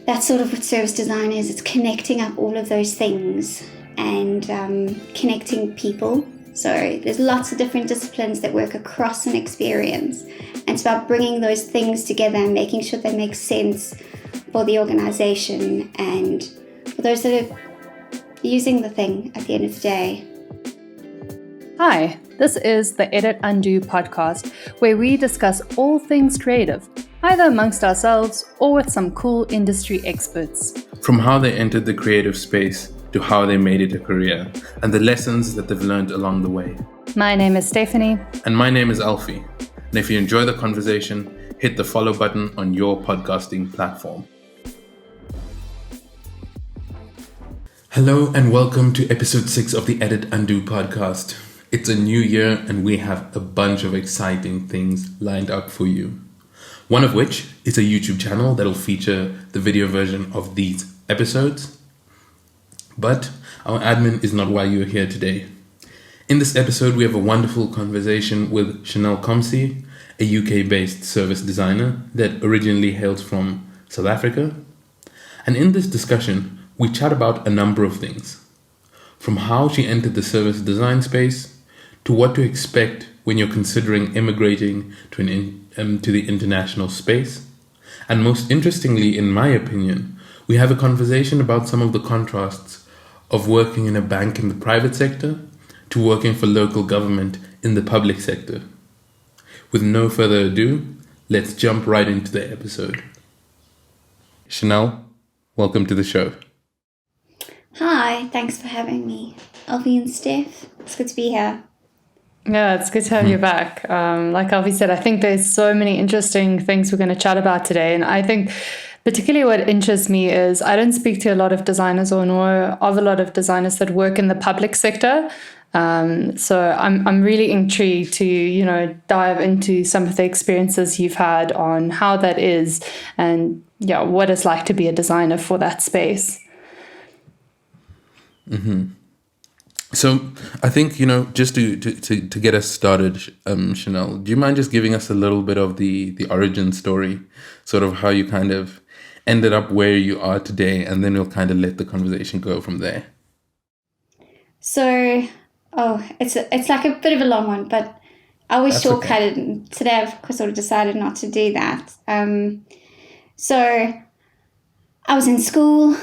that's sort of what service design is. It's connecting up all of those things and connecting people. So there's lots of different disciplines that work across an experience. And it's about bringing those things together and making sure they make sense for the organization and for those that are using the thing at the end of the day. Hi, this is the Edit Undo podcast, where we discuss all things creative, either amongst ourselves or with some cool industry experts. From how they entered the creative space to how they made it a career, and the lessons that they've learned along the way. My name is Stephanie. And my name is Alfie. And if you enjoy the conversation, hit the follow button on your podcasting platform. Hello and welcome to episode 6 of the Edit Undo podcast. It's a new year and we have a bunch of exciting things lined up for you. One of which is a YouTube channel that'll feature the video version of these episodes. But our admin is not why you're here today. In this episode, we have a wonderful conversation with Chomse, a UK-based service designer that originally hails from South Africa. And in this discussion, we chat about a number of things. From how she entered the service design space, to what to expect when you're considering immigrating to the international space. And most interestingly, in my opinion, we have a conversation about some of the contrasts of working in a bank in the private sector to working for local government in the public sector. With no further ado, let's jump right into the episode. Chanel, welcome to the show. Hi, thanks for having me, Alfie and Steph. It's good to be here. Yeah, it's good to have you back. Like Alfie said, I think there's so many interesting things we're going to chat about today. And I think particularly what interests me is I don't speak to a lot of designers or know of a lot of designers that work in the public sector. So I'm really intrigued to, dive into some of the experiences you've had on how that is and what it's like to be a designer for that space. Mm-hmm. So I think, just to get us started, Chanel, do you mind just giving us a little bit of the origin story, sort of how you kind of ended up where you are today, and then we'll kind of let the conversation go from there. So, it's like a bit of a long one, but I always shortcut it. And today I've sort of decided not to do that. So I was in school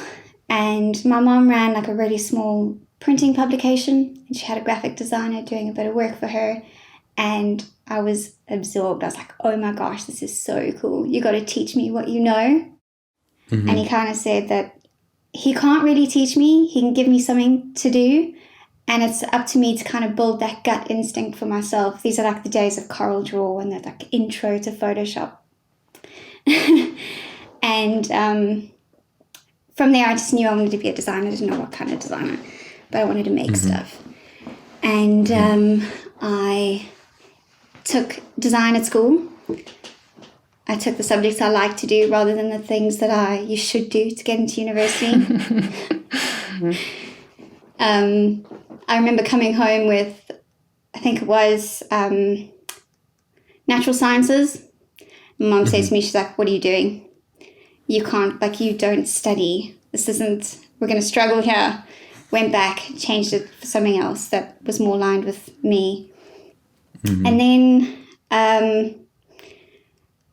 and my mom ran like a really small printing publication, and she had a graphic designer doing a bit of work for her, and I was absorbed. I was like, oh my gosh, this is so cool. You got to teach me what you know. Mm-hmm. And he kind of said that he can't really teach me. He can give me something to do, and it's up to me to kind of build that gut instinct for myself. These are like the days of Corel Draw and the like intro to Photoshop. And from there, I just knew I wanted to be a designer. I didn't know what kind of designer, but I wanted to make stuff. And I took design at school. I took the subjects I like to do rather than the things that you should do to get into university. I remember coming home with, I think it was natural sciences. My mom said to me, she's like, what are you doing? You can't, you don't study. We're going to struggle here. Went back, changed it for something else that was more aligned with me. Mm-hmm. And then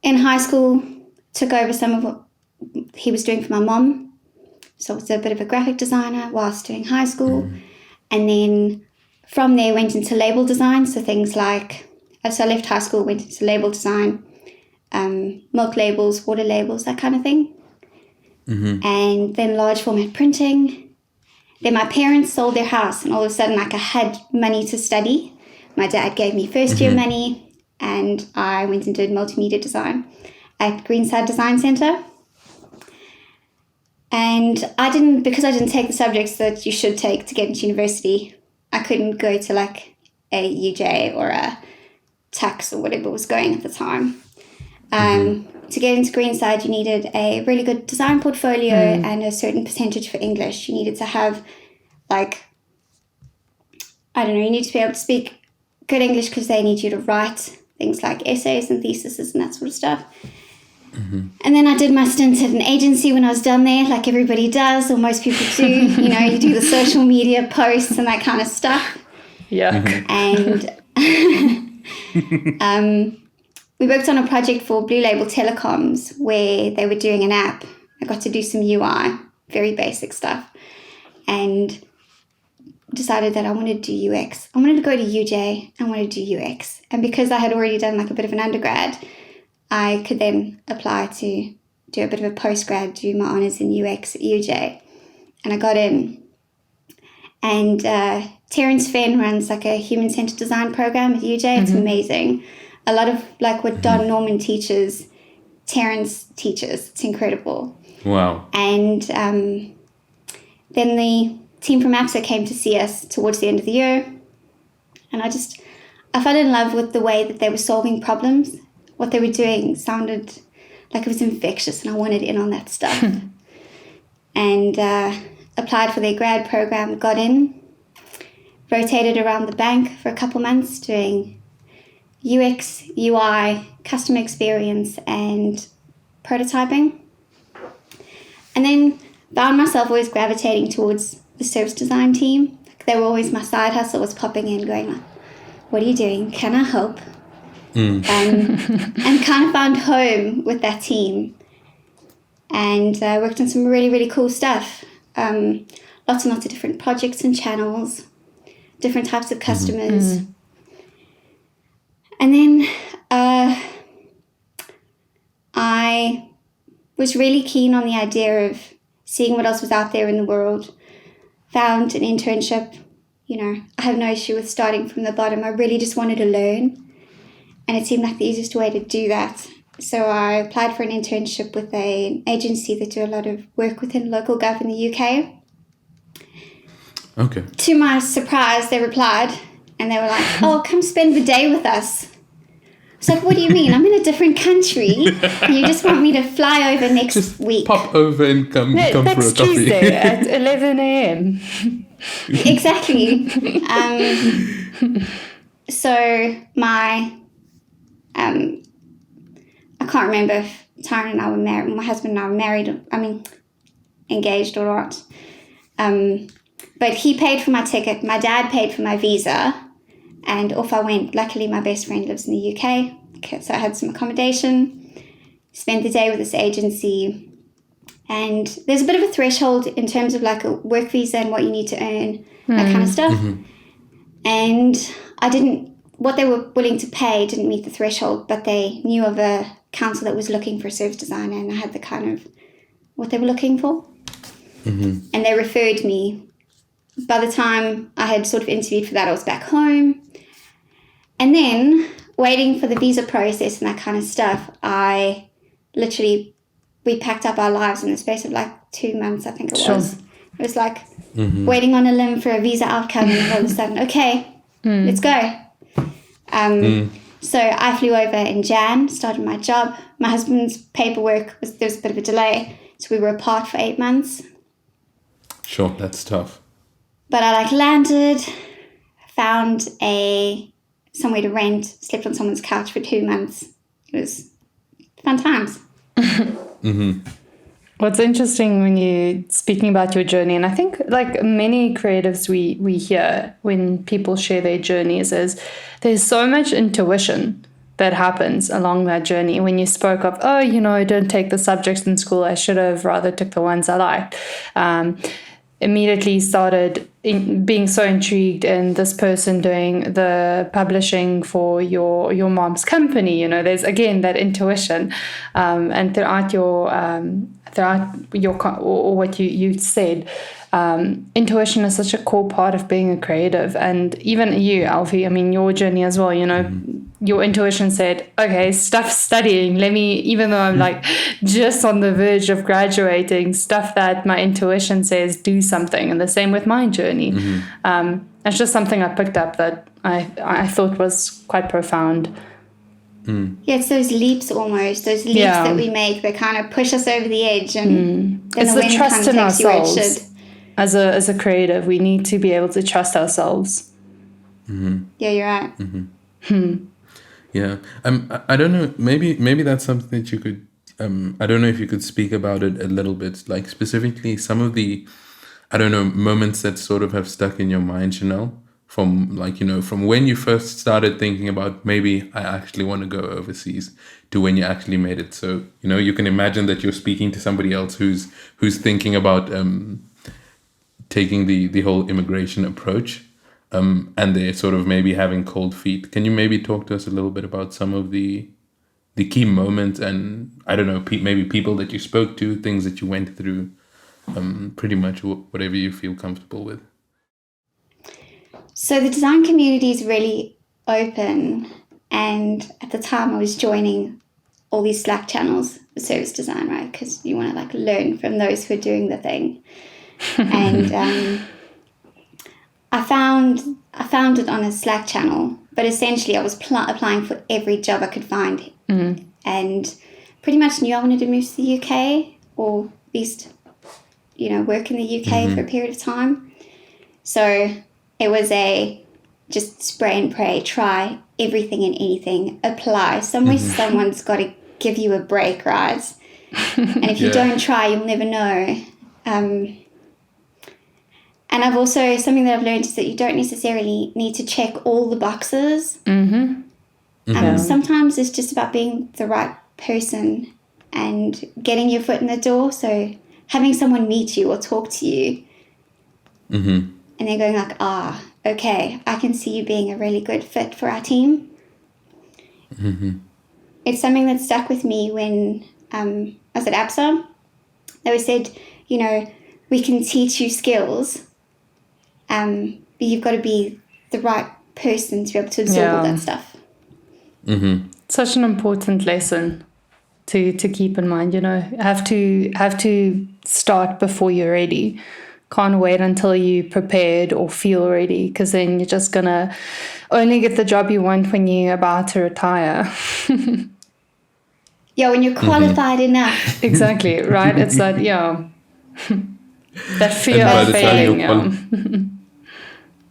in high school, took over some of what he was doing for my mom. So I was a bit of a graphic designer whilst doing high school. Mm-hmm. And then from there went into label design. So things like, so I left high school, went into label design, milk labels, water labels, that kind of thing. Mm-hmm. And then large format printing. Then my parents sold their house, and all of a sudden, I had money to study. My dad gave me first year money, and I went and did multimedia design at Greenside Design Centre. And because I didn't take the subjects that you should take to get into university, I couldn't go to like a UJ or a tax or whatever was going at the time. To get into Greenside, you needed a really good design portfolio and a certain percentage for English. You needed to have, you need to be able to speak good English because they need you to write things like essays and theses and that sort of stuff. And then I did my stint at an agency when I was done there, like everybody does, or most people do. You know, you do the social media posts and that kind of stuff. Yeah. And we worked on a project for Blue Label Telecoms where they were doing an app. I got to do some UI, very basic stuff, and decided that I wanted to do UX. I wanted to go to UJ. I wanted to do UX. And because I had already done like a bit of an undergrad, I could then apply to do a bit of a postgrad, do my honours in UX at UJ. And I got in. And Terence Fenn runs like a human-centered design program at UJ. It's amazing. A lot of like what Don Norman teaches, Terence teaches. It's incredible. Wow. And then the team from APSA came to see us towards the end of the year. And I fell in love with the way that they were solving problems. What they were doing sounded like it was infectious, and I wanted in on that stuff. And applied for their grad program, got in, rotated around the bank for a couple months doing UX, UI, customer experience, and prototyping. And then found myself always gravitating towards the service design team. They were always, my side hustle was popping in, going like, what are you doing? Can I help? And kind of found home with that team. And worked on some really, really cool stuff. Lots and lots of different projects and channels, different types of customers. And then I was really keen on the idea of seeing what else was out there in the world. Found an internship. You know, I have no issue with starting from the bottom. I really just wanted to learn. And it seemed like the easiest way to do that. So I applied for an internship with an agency that do a lot of work within local gov in the UK. Okay. To my surprise, they replied and they were like, oh, come spend the day with us. I was like, what do you mean? I'm in a different country. And you just want me to fly over next Just week. pop over and come for a Next coffee. Tuesday at 11 a.m. Exactly. So my... I can't remember if Tyron and I were married, my husband and I were married, engaged or not. But he paid for my ticket, my dad paid for my visa, and off I went. Luckily, my best friend lives in the UK, so I had some accommodation, spent the day with this agency, and there's a bit of a threshold in terms of like a work visa and what you need to earn, that kind of stuff. And what they were willing to pay didn't meet the threshold, but they knew of a council that was looking for a service designer, and I had the kind of what they were looking for. And they referred me. By the time I had sort of interviewed for that, I was back home. And then waiting for the visa process and that kind of stuff, we packed up our lives in the space of like 2 months, I think it was. It was like waiting on a limb for a visa outcome, and all of a sudden, okay, let's go. So I flew over in Jan, started my job. My husband's paperwork, there was a bit of a delay, so we were apart for 8 months. Sure, that's tough. But I landed, found somewhere to rent, slept on someone's couch for 2 months. It was fun times. What's interesting when you're speaking about your journey, and I think like many creatives we hear when people share their journeys, is there's so much intuition that happens along that journey. When you spoke of, I didn't take the subjects in school, I should have rather took the ones I liked. Immediately started being so intrigued in this person doing the publishing for your mom's company. There's again that intuition, and throughout your or what you said, intuition is such a core part of being a creative. And even you, Alfie, your journey as well, your intuition said, okay, stuff studying, even though I'm like just on the verge of graduating, stuff that my intuition says do something. And the same with my journey. It's just something I picked up that I thought was quite profound. Yeah, it's those leaps almost, those leaps that we make that kind of push us over the edge, and then it's the trust in ourselves. As a creative, we need to be able to trust ourselves. Yeah, you're right. Yeah, I don't know. Maybe that's something that you could I don't know if you could speak about it a little bit, like specifically some of the, I don't know, moments that sort of have stuck in your mind, Chanel, from like, from when you first started thinking about maybe I actually want to go overseas to when you actually made it. So, you can imagine that you're speaking to somebody else who's thinking about taking the whole immigration approach, and they're sort of maybe having cold feet. Can you maybe talk to us a little bit about some of the key moments and, I don't know, maybe people that you spoke to, things that you went through, pretty much whatever you feel comfortable with. So the design community is really open, and at the time I was joining all these Slack channels for service design, right? Because you want to like learn from those who are doing the thing. And I found it on a Slack channel, but essentially I was applying for every job I could find, and pretty much knew I wanted to move to the UK, or at least, work in the UK for a period of time. So it was just spray and pray, try everything and anything, apply. Someone's got to give you a break, right? And if you don't try, you'll never know. And I've also, something that I've learned is that you don't necessarily need to check all the boxes. Sometimes it's just about being the right person and getting your foot in the door. So having someone meet you or talk to you, and they're going like, okay, I can see you being a really good fit for our team. It's something that stuck with me when I was at APSA. They said, we can teach you skills, but you've got to be the right person to be able to absorb all that stuff. Such an important lesson to keep in mind. Have to start before you're ready. Can't wait until you're prepared or feel ready, because then you're just gonna only get the job you want when you're about to retire. When you're qualified enough. Exactly, right? It's that that fear of failing.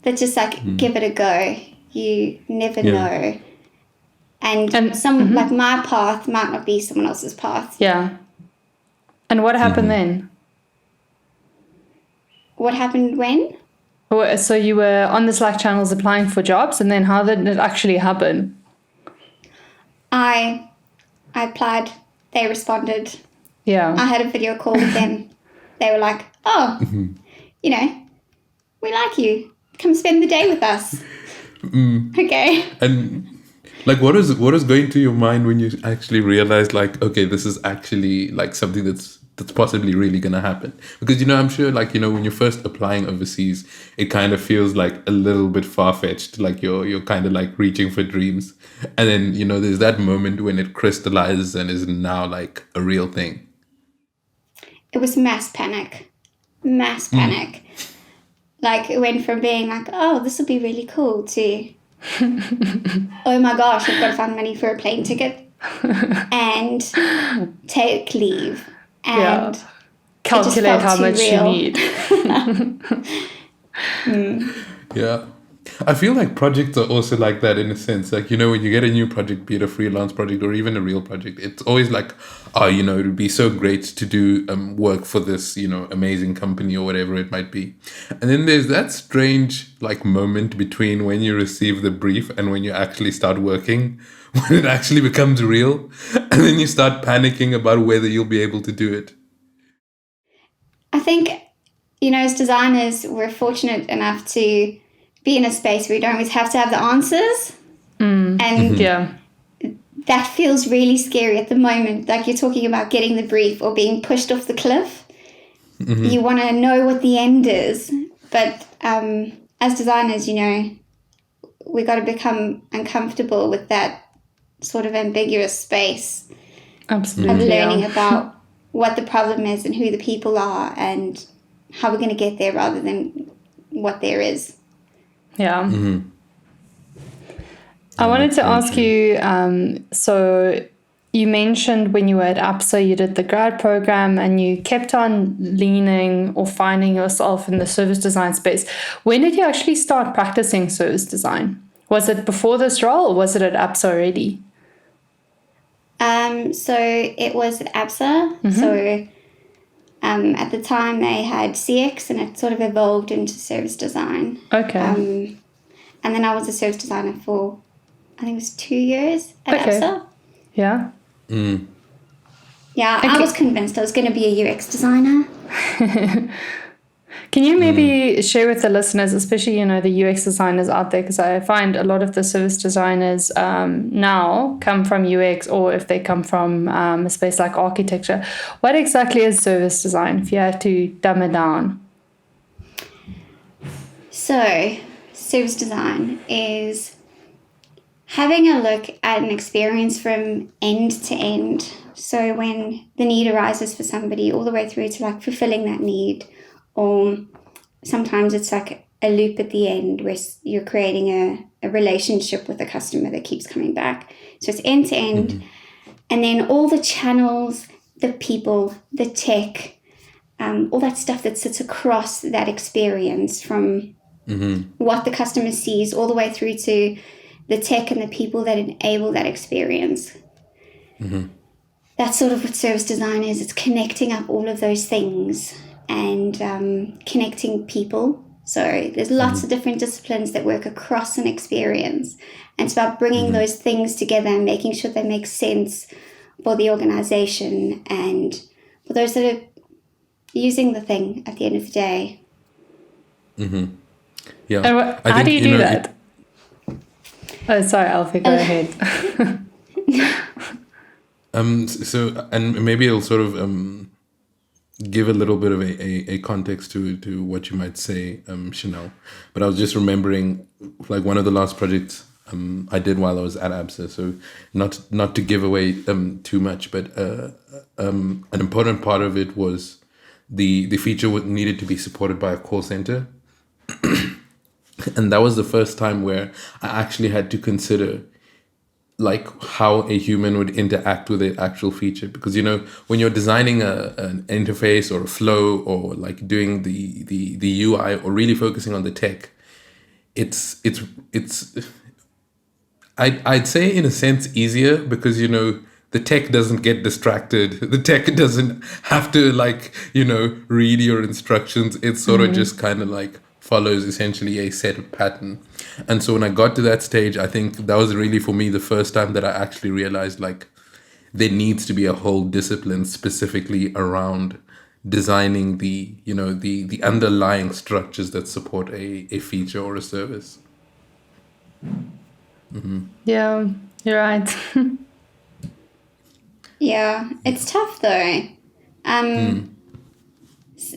But just like give it a go. You never know. And some like my path might not be someone else's path. Yeah. And what happened then? What happened when? So you were on the Slack channels applying for jobs, and then how did it actually happen? I applied. They responded. Yeah. I had a video call with them. They were like, we like you. Come spend the day with us. Okay. And like, what is going through your mind when you actually realize, like, okay, this is actually like something that's possibly really going to happen? Because, I'm sure, like, when you're first applying overseas, it kind of feels like a little bit far-fetched, like you're kind of like reaching for dreams. And then, there's that moment when it crystallizes and is now like a real thing. It was mass panic. Like, it went from being like, oh, this will be really cool, to, oh my gosh, I've got to find money for a plane ticket and take leave and calculate how much you need. Yeah. I feel like projects are also like that in a sense. Like, when you get a new project, be it a freelance project or even a real project, it's always like, it would be so great to do work for this, amazing company or whatever it might be. And then there's that strange like moment between when you receive the brief and when you actually start working, when it actually becomes real. And then you start panicking about whether you'll be able to do it. I think, as designers, we're fortunate enough to be in a space where you don't always have to have the answers. And that feels really scary at the moment. Like, you're talking about getting the brief or being pushed off the cliff. You want to know what the end is. But as designers, we got to become uncomfortable with that sort of ambiguous space. Absolutely. Of learning about what the problem is and who the people are and how we're going to get there, rather than what there is. Yeah. I wanted to ask you, so you mentioned when you were at APSA, you did the grad program and you kept on leaning or finding yourself in the service design space. When did you actually start practicing service design? Was it before this role, or was it at APSA already? So it was at ABSA. So at the time they had CX, and it sort of evolved into service design. Okay. And then I was a service designer for, I think it was 2 years at ABSA. Yeah. Yeah, I was convinced I was going to be a UX designer. Can you maybe share with the listeners, especially, the UX designers out there, because I find a lot of the service designers now come from UX, or if they come from a space like architecture. What exactly is service design, if you had to dumb it down? So, service design is having a look at an experience from end to end. So when the need arises for somebody, all the way through to like fulfilling that need, or sometimes it's like a loop at the end where you're creating a relationship with a customer that keeps coming back. So it's end to end. And then all the channels, the people, the tech, all that stuff that sits across that experience from what the customer sees all the way through to the tech and the people that enable that experience. That's sort of what service design is. It's connecting up all of those things and connecting people. So there's lots of different disciplines that work across an experience. And it's about bringing those things together and making sure they make sense for the organization and for those that are using the thing at the end of the day. Yeah. And how do you do that? Oh, sorry, Alfie, go ahead. So, and maybe it'll sort of give a little bit of a context to what you might say, Chanel. But I was just remembering, like, one of the last projects I did while I was at ABSA. So not to give away too much, but an important part of it was the feature needed to be supported by a call center. And that was the first time where I actually had to consider like how a human would interact with the actual feature. Because, when you're designing an interface or a flow, or like doing the UI, or really focusing on the tech, it's I'd say in a sense easier, because, the tech doesn't get distracted. The tech doesn't have to read your instructions. It's sort of just kind of like follows essentially a set of pattern. And so when I got to that stage, I think that was really for me the first time that I actually realized like there needs to be a whole discipline specifically around designing the underlying structures that support a feature or a service. Yeah, you're right. Yeah, it's tough though.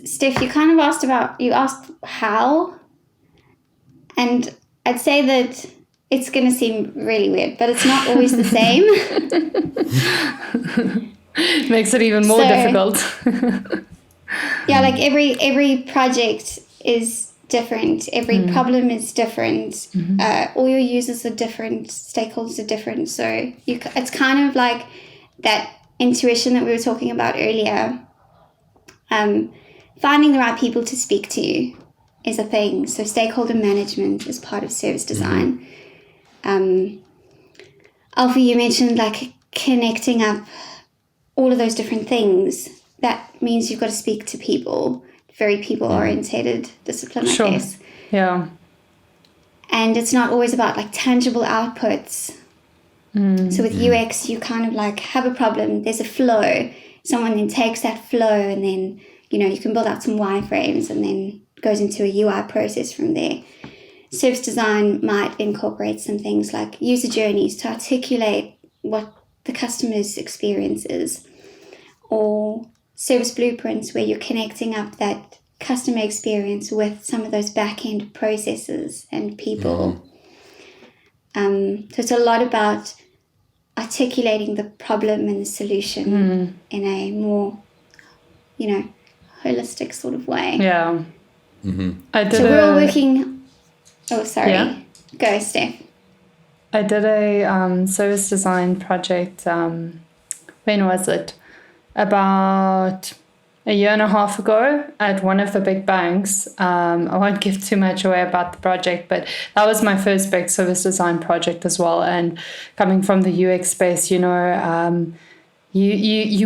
Steph, you kind of asked how, and I'd say that it's going to seem really weird, but it's not always the same. Makes it even more difficult. Yeah, like every project is different. Every problem is different. All your users are different. Stakeholders are different. So it's kind of like that intuition that we were talking about earlier. Finding the right people to speak to is a thing. So stakeholder management is part of service design. Alfie, you mentioned like connecting up all of those different things. That means you've got to speak to people. Very people-orientated discipline, I guess. Yeah. And it's not always about like tangible outputs. So with UX, you kind of like have a problem. There's a flow. Someone then takes that flow and then, you can build out some wireframes and then goes into a UI process from there. Service design might incorporate some things like user journeys to articulate what the customer's experience is, or service blueprints where you're connecting up that customer experience with some of those back-end processes and people. So it's a lot about articulating the problem and the solution in a more, holistic sort of way. Yeah. So we're all working... Oh, sorry. Yeah. Go, Steph. I did a service design project. When was it? About a year and a half ago at one of the big banks. I won't give too much away about the project, but that was my first big service design project as well. And coming from the UX space, you're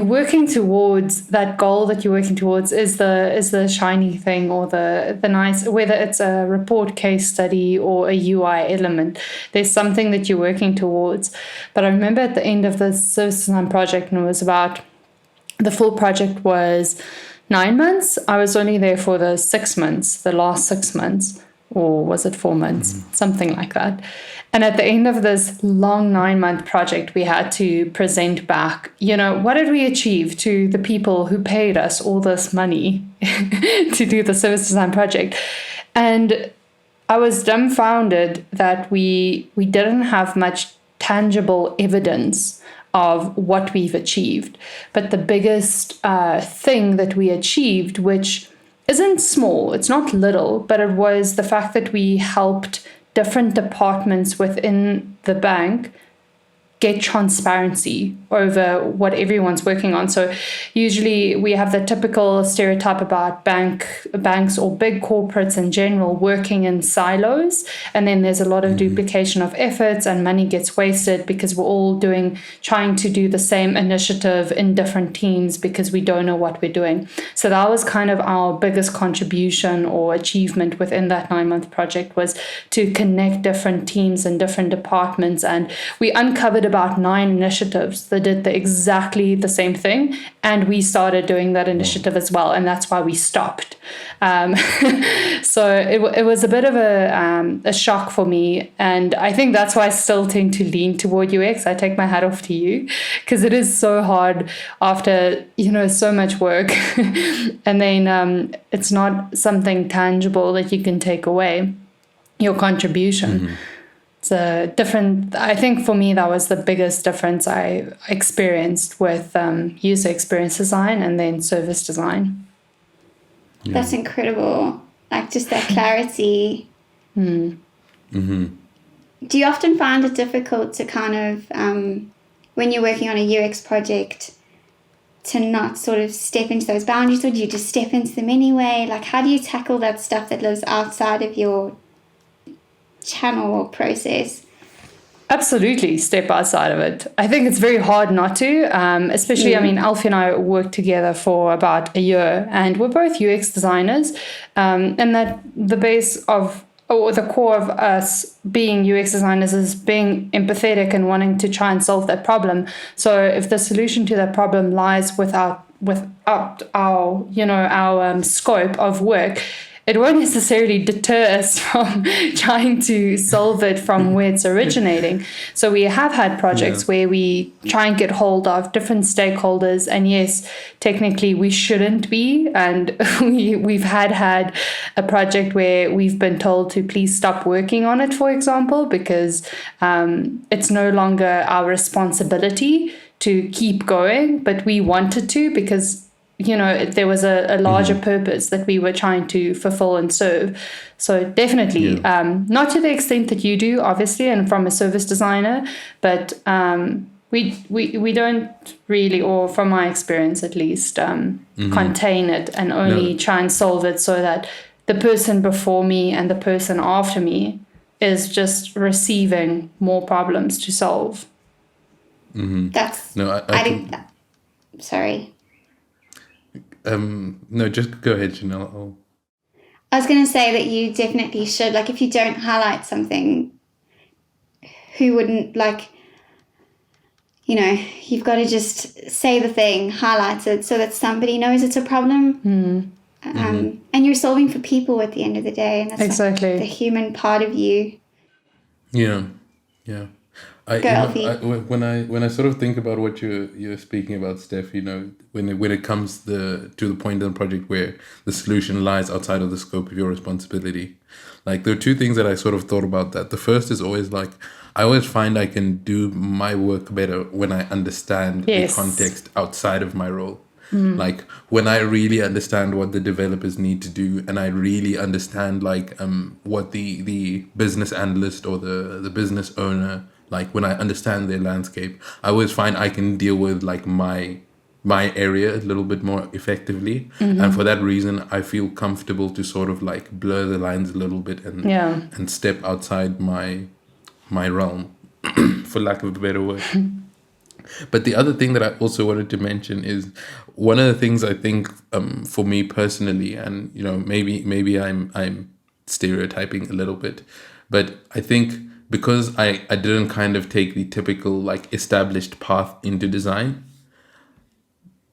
working towards that goal that you're working towards is the shiny thing or the nice, whether it's a report case study or a UI element. There's something that you're working towards. But I remember at the end of the service design project, and it was about, the full project was 9 months. I was only there for the 6 months, the last 6 months, or was it 4 months? Something like that. And at the end of this long 9-month project, we had to present back, what did we achieve to the people who paid us all this money to do the service design project? And I was dumbfounded that we didn't have much tangible evidence of what we've achieved. But the biggest thing that we achieved, which isn't small, it's not little, but it was the fact that we helped different departments within the bank get transparency over what everyone's working on. So usually we have the typical stereotype about banks or big corporates in general working in silos, and then there's a lot of duplication of efforts and money gets wasted because we're all trying to do the same initiative in different teams because we don't know what we're doing. So that was kind of our biggest contribution or achievement within that 9-month project, was to connect different teams and different departments, and we uncovered about 9 initiatives that did exactly the same thing, and we started doing that initiative as well, and that's why we stopped. So it was a bit of a shock for me, and I think that's why I still tend to lean toward UX. I take my hat off to you, because it is so hard after so much work and then it's not something tangible that you can take away, your contribution. It's a different, I think for me, that was the biggest difference I experienced with user experience design and then service design. Yeah. That's incredible. Like just that clarity. Do you often find it difficult to kind of, when you're working on a UX project, to not sort of step into those boundaries, or do you just step into them anyway? Like, how do you tackle that stuff that lives outside of your channel or process? Absolutely step outside of it. I think it's very hard not to, especially, Alfie and I worked together for about a year, and we're both UX designers, and that the base of, or the core of us being UX designers is being empathetic and wanting to try and solve that problem. So if the solution to that problem lies without our scope of work, it won't necessarily deter us from trying to solve it from where it's originating. So we have had projects where we try and get hold of different stakeholders, and yes, technically we shouldn't be. And we've had a project where we've been told to please stop working on it, for example, because it's no longer our responsibility to keep going, but we wanted to because there was a larger purpose that we were trying to fulfill and serve. So definitely, not to the extent that you do, obviously, and from a service designer, but we don't really, or from my experience at least, contain it and only try and solve it so that the person before me and the person after me is just receiving more problems to solve. That's, I think that, sorry. No, just go ahead, Janelle. I was going to say that you definitely should. Like, if you don't highlight something, who wouldn't, like, you've got to just say the thing, highlight it so that somebody knows it's a problem. And you're solving for people at the end of the day. And that's exactly like the human part of you. Yeah. When I sort of think about what you're speaking about, Steph, when it comes to the point in the project where the solution lies outside of the scope of your responsibility, like there are 2 things that I sort of thought about that. The first is always like, I always find I can do my work better when I understand the context outside of my role. Like when I really understand what the developers need to do, and I really understand like what the business analyst or the business owner, like when I understand their landscape, I always find I can deal with like my my area a little bit more effectively. And for that reason, I feel comfortable to sort of like blur the lines a little bit and step outside my realm, for lack of a better word. But the other thing that I also wanted to mention is one of the things I think for me personally, and maybe I'm stereotyping a little bit, but I think because I didn't kind of take the typical like established path into design,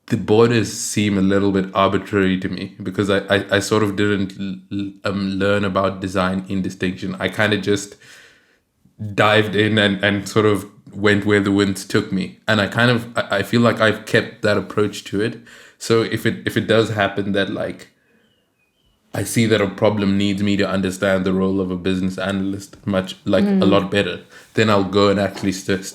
the borders seem a little bit arbitrary to me, because I sort of didn't learn about design in distinction. I kind of just dived in and sort of went where the winds took me, and I feel like I've kept that approach to it. So if it does happen that like I see that a problem needs me to understand the role of a business analyst much like a lot better, then I'll go and actually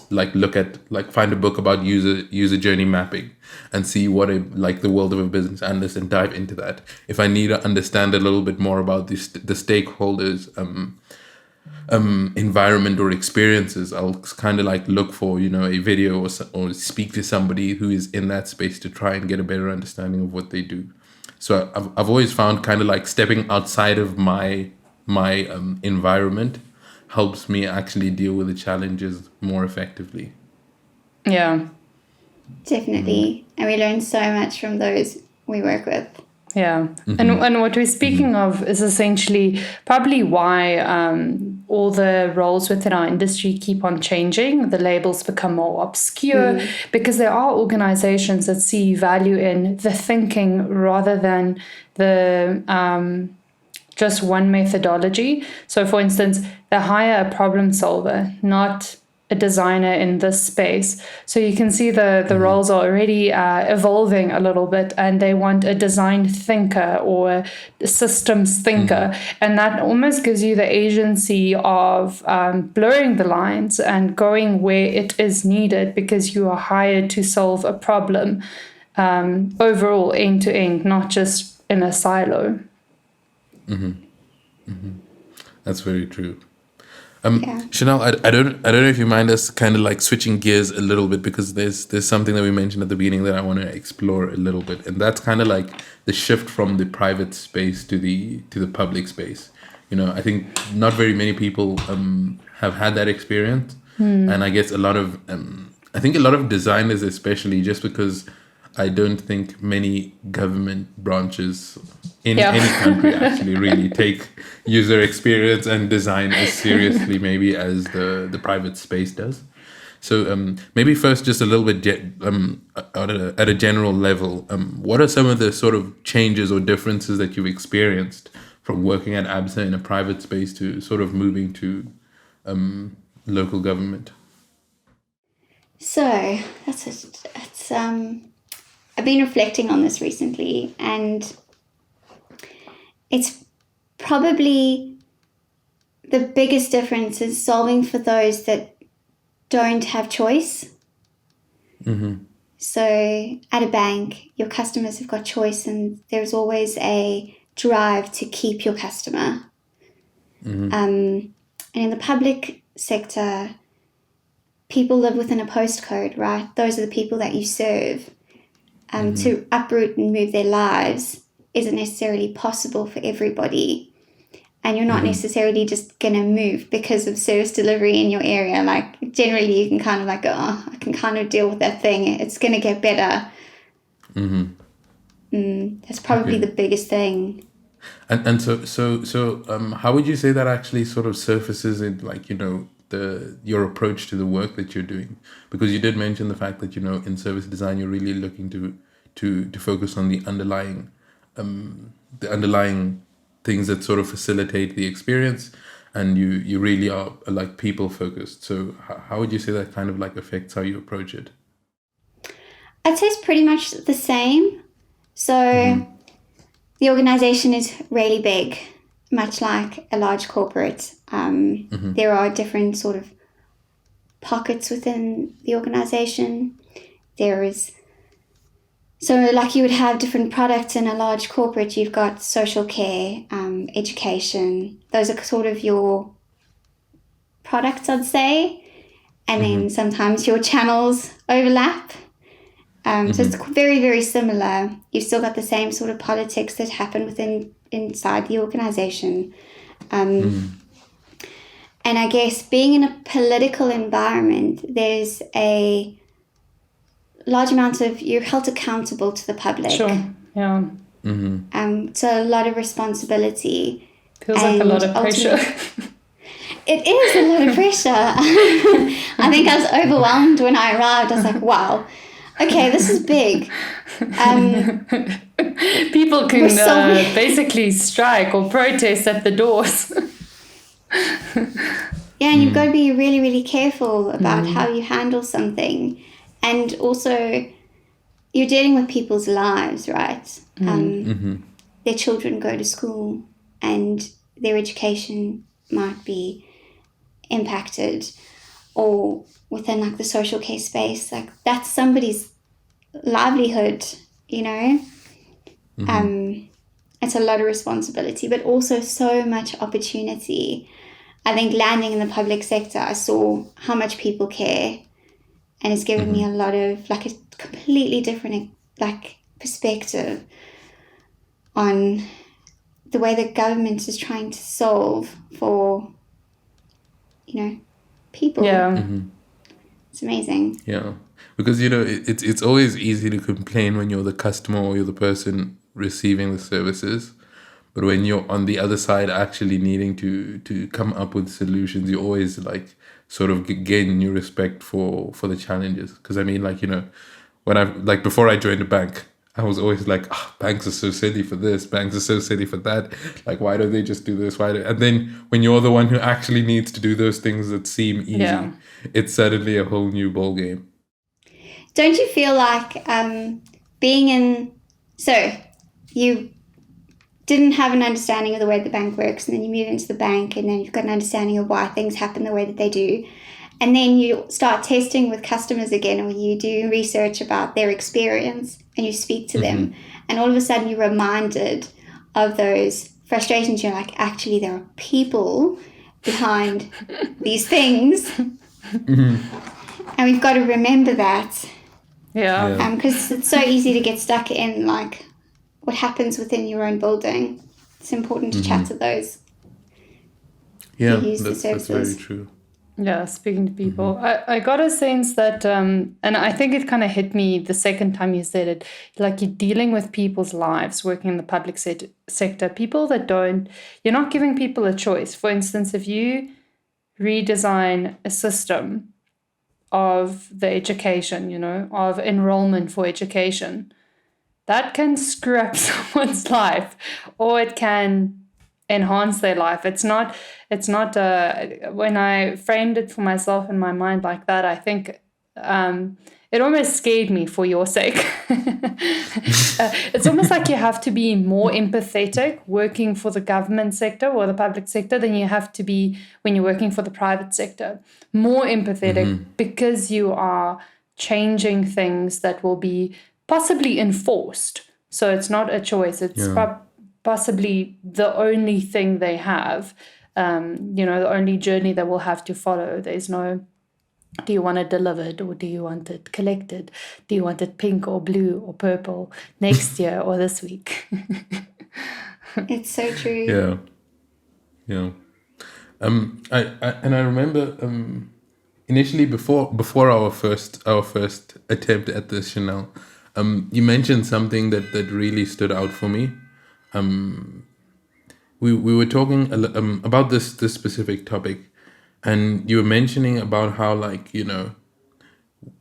like look at like find a book about user journey mapping and see what like the world of a business analyst and dive into that. If I need to understand a little bit more about the stakeholders environment or experiences, I'll kind of like look for a video or speak to somebody who is in that space to try and get a better understanding of what they do. So I've always found kind of like stepping outside of my environment helps me actually deal with the challenges more effectively. Yeah. Definitely. And we learn so much from those we work with. Yeah. And what we're speaking of is essentially probably why all the roles within our industry keep on changing. The labels become more obscure because there are organizations that see value in the thinking rather than the just one methodology. So for instance, they hire a problem solver, not a designer in this space. So you can see the roles are already evolving a little bit, and they want a design thinker or a systems thinker. And that almost gives you the agency of blurring the lines and going where it is needed, because you are hired to solve a problem overall, end to end, not just in a silo. That's very true. Chanel, I don't know if you mind us kind of like switching gears a little bit, because there's something that we mentioned at the beginning that I want to explore a little bit, and that's kind of like the shift from the private space to the public space. I think not very many people have had that experience, and I guess a lot of designers, especially, just because I don't think many government branches in any country actually really take user experience and design as seriously maybe as the private space does. So maybe first, just a little bit at a general level, what are some of the sort of changes or differences that you've experienced from working at ABSA in a private space to sort of moving to local government? So I've been reflecting on this recently, and it's probably the biggest difference is solving for those that don't have choice. So at a bank, your customers have got choice, and there's always a drive to keep your customer. And in the public sector, people live within a postcode, right? Those are the people that you serve. To uproot and move their lives isn't necessarily possible for everybody. And you're not necessarily just going to move because of service delivery in your area. Like, generally, you can kind of like go, I can kind of deal with that thing. It's going to get better. That's probably the biggest thing. And so how would you say that actually sort of surfaces in, like, your approach to the work that you're doing? Because you did mention the fact that in service design you're really looking to focus on the underlying things that sort of facilitate the experience, and you really are like people focused. So how would you say that kind of like affects how you approach it? I'd say it's pretty much the same. So the organization is really big, much like a large corporate. There are different sort of pockets within the organization. So like you would have different products in a large corporate. You've got social care, education. Those are sort of your products, I'd say. And then sometimes your channels overlap. So it's very, very similar. You've still got the same sort of politics that happen inside the organisation. And I guess being in a political environment, there's a large amount of, you're held accountable to the public. Sure, yeah. So a lot of responsibility. Feels like a lot of pressure. It is a lot of pressure. I think I was overwhelmed when I arrived. I was like, wow, okay, this is big. People can basically strike or protest at the doors. Yeah, and you've got to be really, really careful about how you handle something. And also, you're dealing with people's lives, right? Their children go to school and their education might be impacted, or within like the social care space, like that's somebody's livelihood, you know? It's a lot of responsibility, but also so much opportunity. I think landing in the public sector, I saw how much people care, and it's given me a lot of like a completely different like perspective on the way the government is trying to solve for, you know, people. Yeah. It's amazing. Yeah, because it's always easy to complain when you're the customer or you're the person receiving the services, but when you're on the other side actually needing to come up with solutions, you always like sort of gain new respect for the challenges. Because I mean, like, when I like before I joined the bank, I was always like, banks are so silly for this, banks are so silly for that. Like, why don't they just do this? And then when you're the one who actually needs to do those things that seem easy, it's suddenly a whole new ball game. Don't you feel like being in... So, you didn't have an understanding of the way the bank works, and then you move into the bank, and then you've got an understanding of why things happen the way that they do. And then you start testing with customers again, or you do research about their experience and you speak to them. And all of a sudden you're reminded of those frustrations. You're like, actually, there are people behind these things. And we've got to remember that. Yeah. Because it's so easy to get stuck in like what happens within your own building. It's important to chat to those who use the services. That's very true. Yeah, speaking to people. I got a sense that, and I think it kind of hit me the second time you said it, like you're dealing with people's lives working in the public sector, people that you're not giving people a choice. For instance, if you redesign a system of the education, of enrollment for education, that can screw up someone's life, or it can enhance their life. It's not when I framed it for myself in my mind like that, I think it almost scared me for your sake. It's almost like you have to be more empathetic working for the government sector or the public sector than you have to be when you're working for the private sector. More empathetic because you are changing things that will be possibly enforced. So it's not a choice. It's possibly the only thing they have, the only journey they will have to follow. There's no, do you want it delivered or do you want it collected? Do you want it pink or blue or purple next year or this week? It's so true. Yeah. I remember initially before our first attempt at this, Chanel, you mentioned something that really stood out for me. We were talking about this specific topic, and you were mentioning about how, like,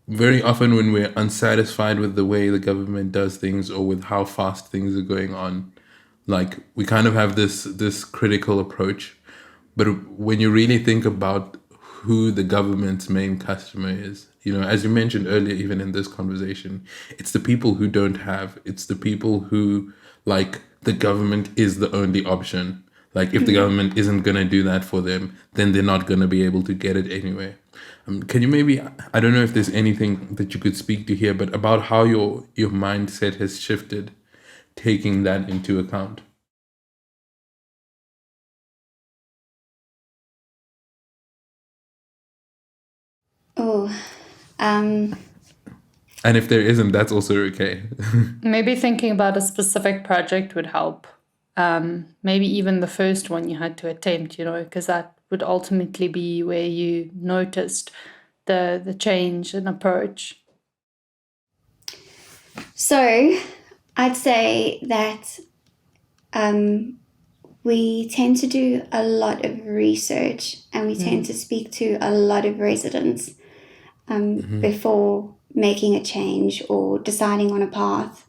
very often when we're unsatisfied with the way the government does things or with how fast things are going on, like, we kind of have this critical approach. But when you really think about who the government's main customer is, as you mentioned earlier, even in this conversation, it's the people who don't have. It's the people who, like, the government is the only option. Like, if the government isn't going to do that for them, then they're not going to be able to get it anyway. Can you maybe, I don't know if there's anything that you could speak to here, but about how your mindset has shifted, taking that into account? And if there isn't, that's also okay. Maybe thinking about a specific project would help. Maybe even the first one you had to attempt, because that would ultimately be where you noticed the change in approach. So I'd say that we tend to do a lot of research and we tend to speak to a lot of residents before making a change or deciding on a path.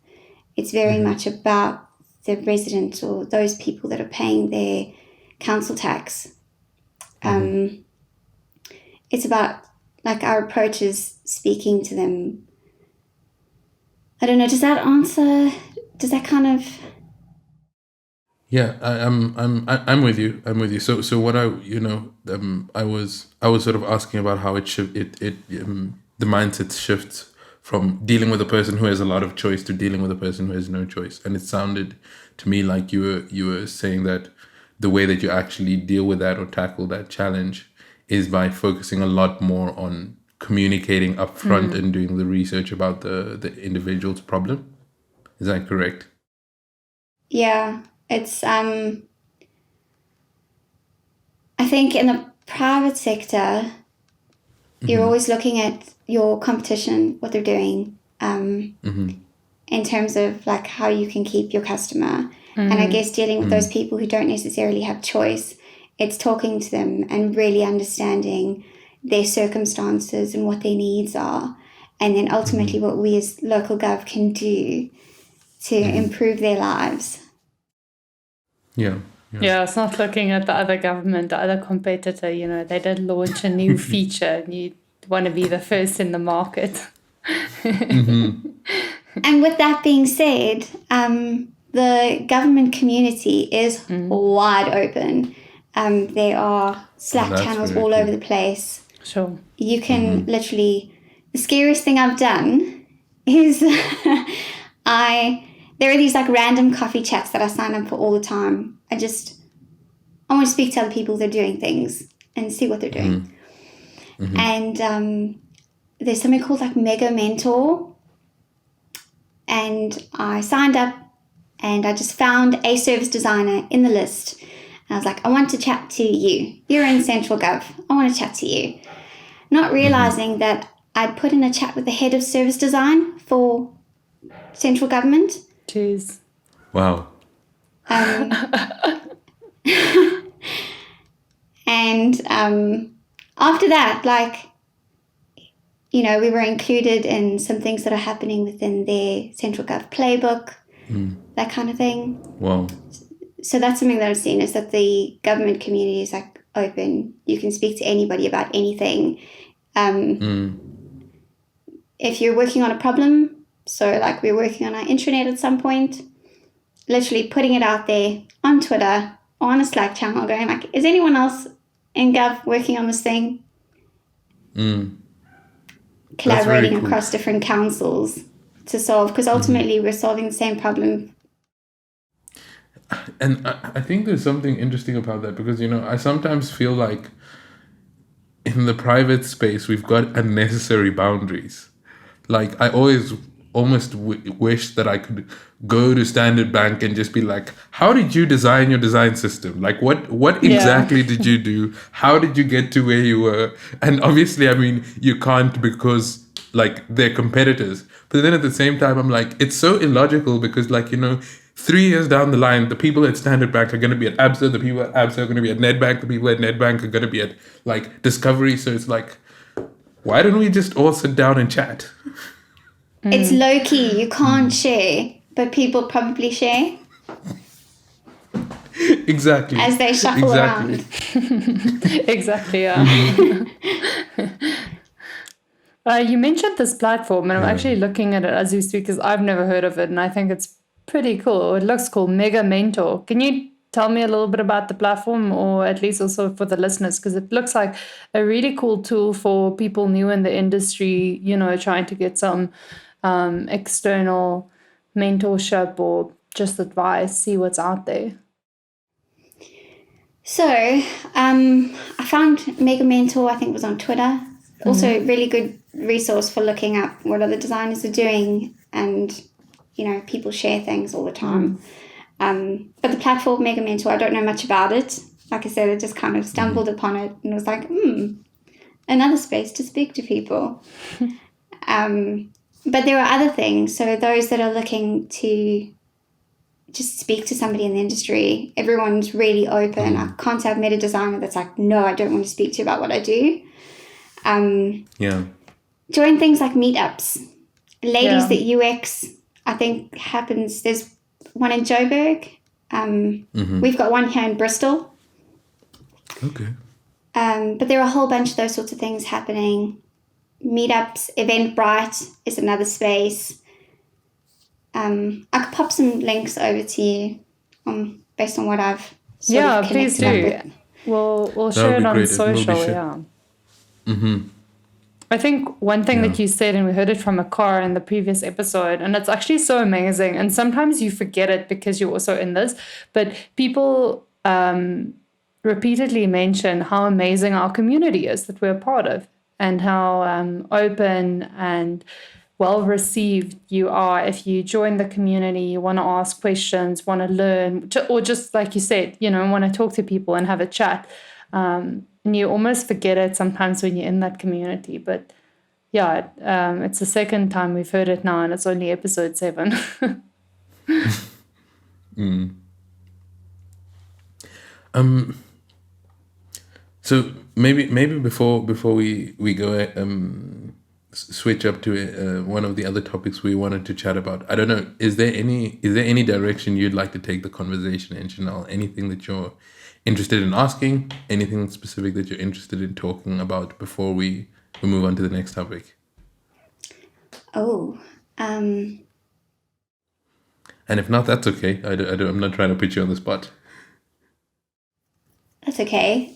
It's very much about the residents or those people that are paying their council tax. It's about, like, our approach is speaking to them. I don't know, does that answer, does that kind of... Yeah, I'm with you. I'm with you. So what I was sort of asking about how the mindset shifts from dealing with a person who has a lot of choice to dealing with a person who has no choice. And it sounded to me like you were saying that the way that you actually deal with that or tackle that challenge is by focusing a lot more on communicating upfront and doing the research about the individual's problem. Is that correct? Yeah, it's, I think in the private sector, you're always looking at your competition, what they're doing, in terms of like how you can keep your customer. And I guess dealing with those people who don't necessarily have choice, it's talking to them and really understanding their circumstances and what their needs are. And then ultimately what we as local gov can do to improve their lives. Yeah. Yeah, it's not looking at the other government, the other competitor, they did launch a new feature and you want to be the first in the market. And with that being said, the government community is wide open. There are Slack channels all over the place. Sure. You can literally... The scariest thing I've done is there are these like random coffee chats that I sign up for all the time. I want to speak to other people that are doing things and see what they're doing. And there's something called like Mega Mentor. And I signed up and I just found a service designer in the list. And I was like, I want to chat to you. You're in Central Gov. I want to chat to you. Not realizing that I'd put in a chat with the head of service design for central government. Jeez. Wow. And after that, like, we were included in some things that are happening within their Central Gov playbook, that kind of thing. Wow. So that's something that I've seen, is that the government community is like open. You can speak to anybody about anything. If you're working on a problem, so like we're working on our intranet at some point, literally putting it out there on Twitter or on a Slack channel going like, is anyone else in Gov working on this thing? Collaborating cool. across different councils to solve, because ultimately we're solving the same problem. And I think there's something interesting about that because, I sometimes feel like in the private space, we've got unnecessary boundaries. Like, I always almost wish that I could go to Standard Bank and just be like, how did you design your design system? Like, what exactly did you do? How did you get to where you were? And obviously, I mean, you can't because, like, they're competitors. But then at the same time, I'm like, it's so illogical because, like, 3 years down the line, the people at Standard Bank are going to be at ABSA, the people at ABSA are going to be at Nedbank, the people at Nedbank are going to be at, like, Discovery. So it's like, why don't we just all sit down and chat? It's low-key. You can't share, but people probably share. Exactly. As they shuffle around. Exactly, yeah. You mentioned this platform, and I'm actually looking at it as we speak because I've never heard of it, and I think it's pretty cool. It looks cool. Mega Mentor. Can you tell me a little bit about the platform, or at least also for the listeners? Because it looks like a really cool tool for people new in the industry, trying to get some external mentorship or just advice, see what's out there. So I found Mega Mentor, I think it was on Twitter. also really good resource for looking up what other designers are doing, and people share things all the time. But the platform Mega Mentor, I don't know much about it. Like I said, I just kind of stumbled upon it and was like, another space to speak to people. But there are other things. So those that are looking to just speak to somebody in the industry, everyone's really open. I can't have met a designer that's like, no, I don't want to speak to you about what I do. Join things like meetups. Ladies that UX, I think happens. There's one in Joburg. We've got one here in Bristol. Okay. But there are a whole bunch of those sorts of things happening. Meetups, Eventbrite is another space. I could pop some links over to you based on what I've sort of please connected do. up with. We'll share it on social. Mm-hmm. I think one thing that you said, and we heard it from Akar in the previous episode, and it's actually so amazing. And sometimes you forget it because you're also in this, but people repeatedly mention how amazing our community is that we're a part of, and how open and well received you are if you join the community, you want to ask questions, want to learn, or just like you said, want to talk to people and have a chat. And you almost forget it sometimes when you're in that community. But it's the second time we've heard it now, and it's only episode 7. So maybe before we go switch up to one of the other topics we wanted to chat about. I don't know. Is there any direction you'd like to take the conversation in, Chanel? Anything that you're interested in asking? Anything specific that you're interested in talking about before we move on to the next topic? And if not, that's okay. I'm not trying to put you on the spot. That's okay.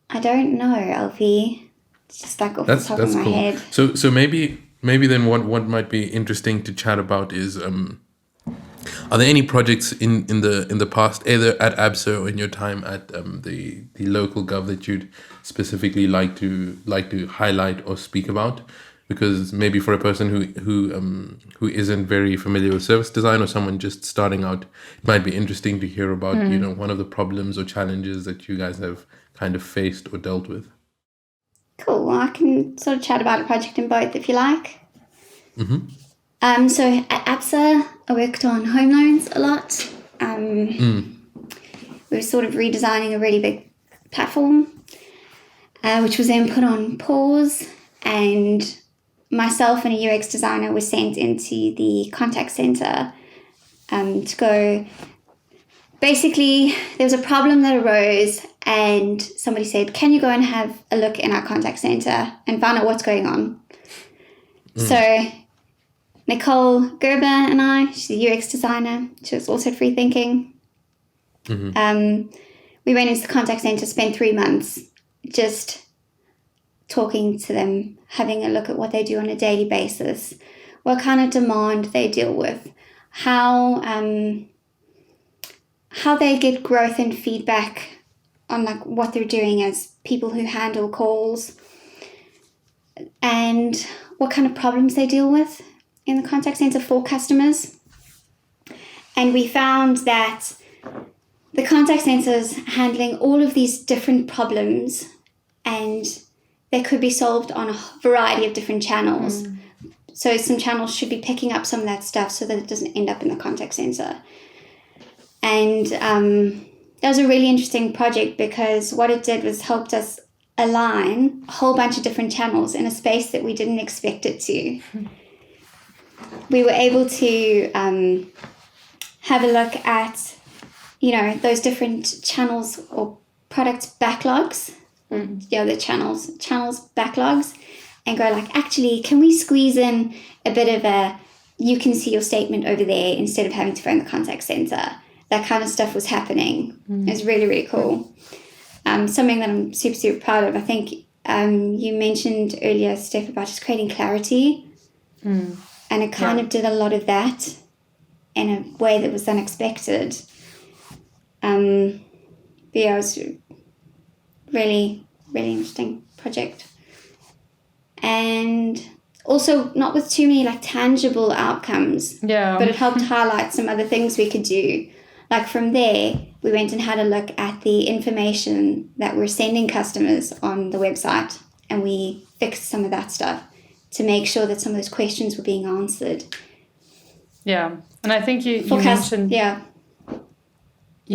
I don't know, Alfie. It's just like off the top of my head. So maybe then what might be interesting to chat about is are there any projects in the past, either at ABSA or in your time at the local gov, that you'd specifically like to highlight or speak about? Because maybe for a person who isn't very familiar with service design, or someone just starting out, it might be interesting to hear about one of the problems or challenges that you guys have kind of faced or dealt with. Cool. Well, I can sort of chat about a project in both if you like. So at ABSA, I worked on home loans a lot. We were sort of redesigning a really big platform, which was then put on pause, and myself and a UX designer were sent into the contact center to go. Basically, there was a problem that arose, and somebody said, can you go and have a look in our contact center and find out what's going on? So Nicole Gerber and I, she's a UX designer, she was also at Free Thinking. We went into the contact center, spent 3 months just talking to them, having a look at what they do on a daily basis, what kind of demand they deal with, how they get growth and feedback on like what they're doing as people who handle calls, and what kind of problems they deal with in the contact center for customers. And we found that the contact center is handling all of these different problems, and they could be solved on a variety of different channels. So some channels should be picking up some of that stuff so that it doesn't end up in the contact center. And that was a really interesting project, because what it did was helped us align a whole bunch of different channels in a space that we didn't expect it to. We were able to have a look at, those different channels or product backlogs, the channels backlogs, and go like, actually, can we squeeze in a bit of a, you can see your statement over there instead of having to phone the contact center? That kind of stuff was happening. It was really, really cool. Something that I'm super, super proud of. I think you mentioned earlier, Steph, about just creating clarity. And it kind of did a lot of that in a way that was unexpected. But yeah, it was really, really interesting project. And also not with too many like tangible outcomes. Yeah. But it helped highlight some other things we could do. Like from there, we went and had a look at the information that we're sending customers on the website, and we fixed some of that stuff to make sure that some of those questions were being answered. Yeah. And I think you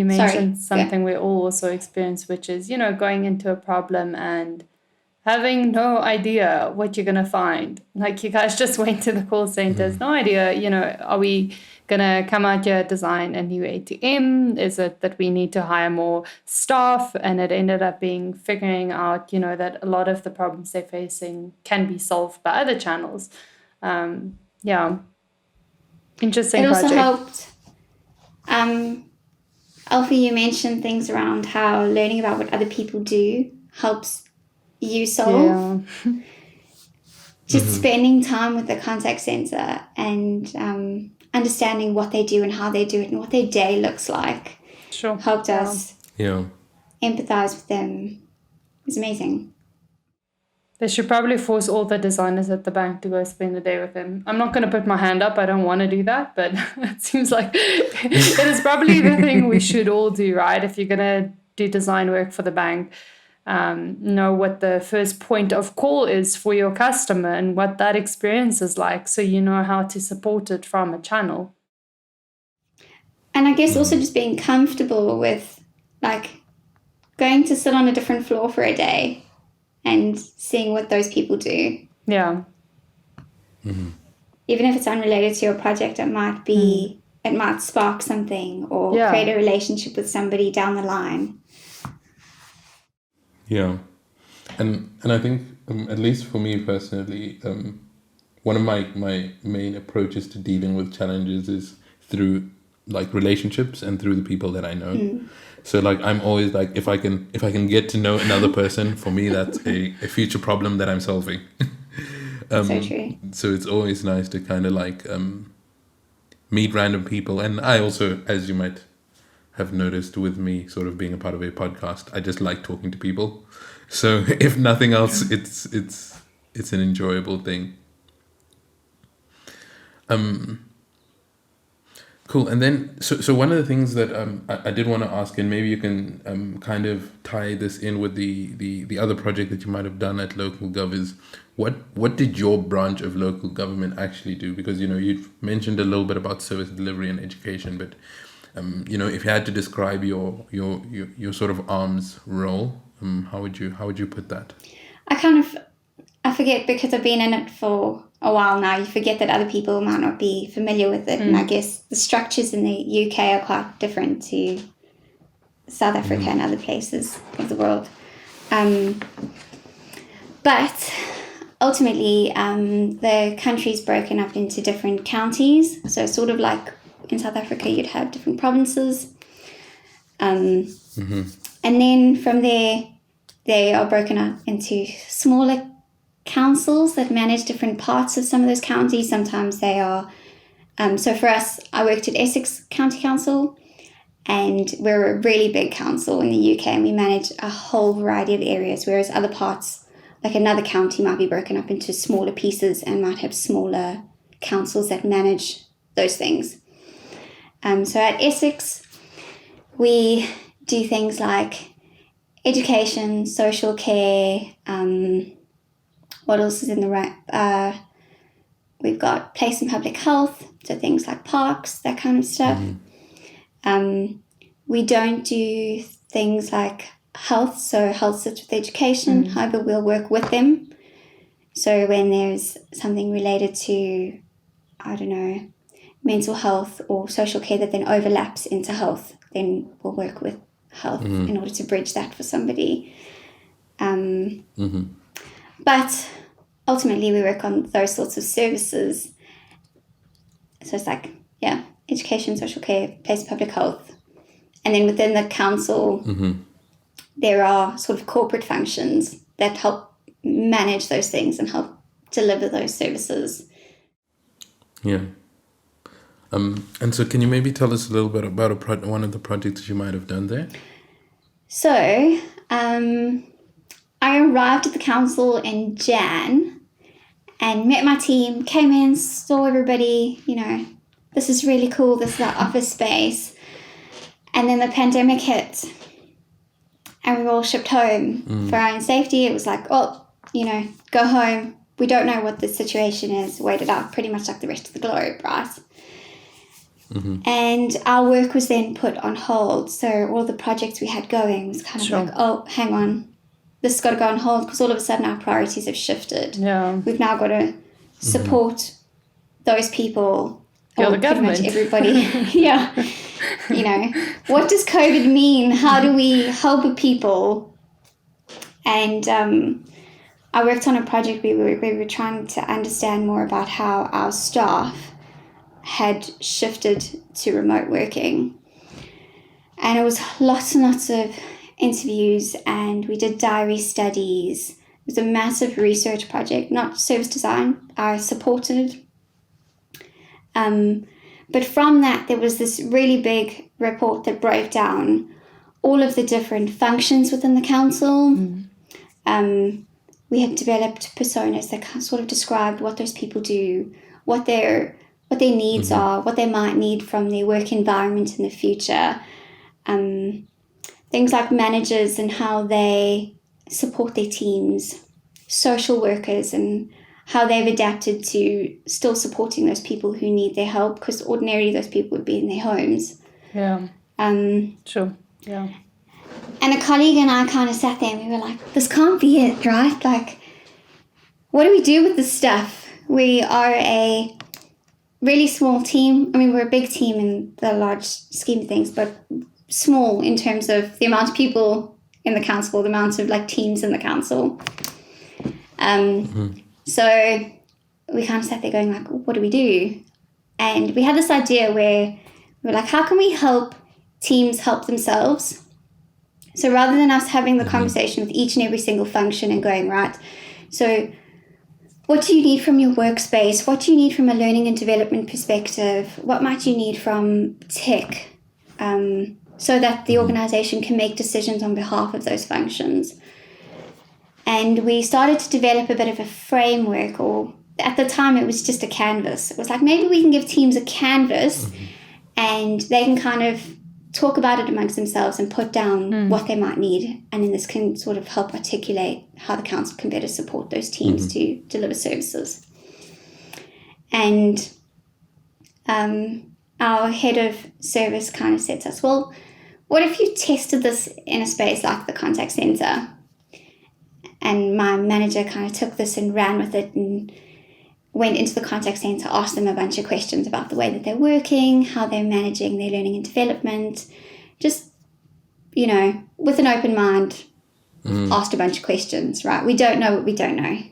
mentioned something we all also experience, which is, going into a problem and having no idea what you're going to find. Like you guys just went to the call centers, no idea, are we going to come out here, design a new ATM? Is it that we need to hire more staff? And it ended up being figuring out, that a lot of the problems they're facing can be solved by other channels. Interesting project. It also helped. Alfie, you mentioned things around how learning about what other people do helps you solve. Yeah. Just spending time with the contact center and understanding what they do and how they do it and what their day looks like helped us empathize with them. It was amazing. They should probably force all the designers at the bank to go spend the day with him. I'm not going to put my hand up. I don't want to do that, but it seems like it is probably the thing we should all do, right? If you're going to do design work for the bank, know what the first point of call is for your customer and what that experience is like, so you know how to support it from a channel. And I guess also just being comfortable with like going to sit on a different floor for a day and seeing what those people do. Yeah. Even if it's unrelated to your project, it might be it might spark something or create a relationship with somebody down the line. Yeah, and I think at least for me personally, one of my main approaches to dealing with challenges is through like relationships and through the people that I know. So like I'm always like if I can get to know another person, for me that's a future problem that I'm solving. So true. So it's always nice to kind of like meet random people, and I also, as you might have noticed with me sort of being a part of a podcast, I just like talking to people. So if nothing else, it's an enjoyable thing. Cool. And then so one of the things that I did want to ask, and maybe you can kind of tie this in with the other project that you might have done at local gov, is what did your branch of local government actually do? Because you've mentioned a little bit about service delivery and education, but if you had to describe your sort of arms role, how would you put that? I forget, because I've been in it for a while now. You forget that other people might not be familiar with it, and I guess the structures in the UK are quite different to South Africa and other places of the world. But ultimately, the country's broken up into different counties. So sort of like in South Africa, you'd have different provinces. And then from there, they are broken up into smaller councils that manage different parts of some of those counties. Sometimes they are... so for us, I worked at Essex County Council, and we're a really big council in the UK, and we manage a whole variety of areas, whereas other parts, like another county, might be broken up into smaller pieces and might have smaller councils that manage those things. So at Essex, we do things like education, social care, what else is in the right? We've got place and public health, so things like parks, that kind of stuff. We don't do things like health, so health sits with education. However, we'll work with them. So when there's something related to, I don't know, mental health or social care that then overlaps into health, then we'll work with health in order to bridge that for somebody. But ultimately we work on those sorts of services. So it's like, education, social care, place of public health. And then within the council, there are sort of corporate functions that help manage those things and help deliver those services. Yeah. And so can you maybe tell us a little bit about one of the projects you might have done there? So I arrived at the council in Jan and met my team, came in, saw everybody, this is really cool, this is our office space. And then the pandemic hit and we were all shipped home for our own safety. It was like, go home. We don't know what the situation is. Wait it out, pretty much like the rest of the globe, right? And our work was then put on hold. So all the projects we had going was kind of like, oh, hang on. This has got to go on hold because all of a sudden our priorities have shifted. Yeah. We've now got to support those people. You're or the government. Pretty much everybody. Yeah. What does COVID mean? How do we help people? And I worked on a project where we were trying to understand more about how our staff had shifted to remote working. And it was lots and lots of interviews, and we did diary studies. It was a massive research project, not service design. I supported. But from that, there was this really big report that broke down all of the different functions within the council. We had developed personas that sort of described what those people do, what their needs are, what they might need from their work environment in the future. Things like managers and how they support their teams, social workers and how they've adapted to still supporting those people who need their help, because ordinarily those people would be in their homes. Yeah. Sure. Yeah. And a colleague and I kind of sat there and we were like, this can't be it, right? Like, what do we do with this stuff? We are a really small team. I mean, we're a big team in the large scheme of things, but small in terms of the amount of people in the council, the amount of teams in the council. So we kind of sat there going like, what do we do? And we had this idea where we were like, how can we help teams help themselves? So rather than us having the conversation with each and every single function and going, right, so what do you need from your workspace? What do you need from a learning and development perspective? What might you need from tech? So that the organization can make decisions on behalf of those functions. And we started to develop a bit of a framework, or at the time it was just a canvas. It was like, maybe we can give teams a canvas and they can kind of talk about it amongst themselves and put down what they might need. And then this can sort of help articulate how the council can better support those teams to deliver services. And our head of service kind of said to us, well, what if you tested this in a space like the contact center? And my manager kind of took this and ran with it and went into the contact center, asked them a bunch of questions about the way that they're working, how they're managing their learning and development. Just, with an open mind, asked a bunch of questions, right? We don't know what we don't know.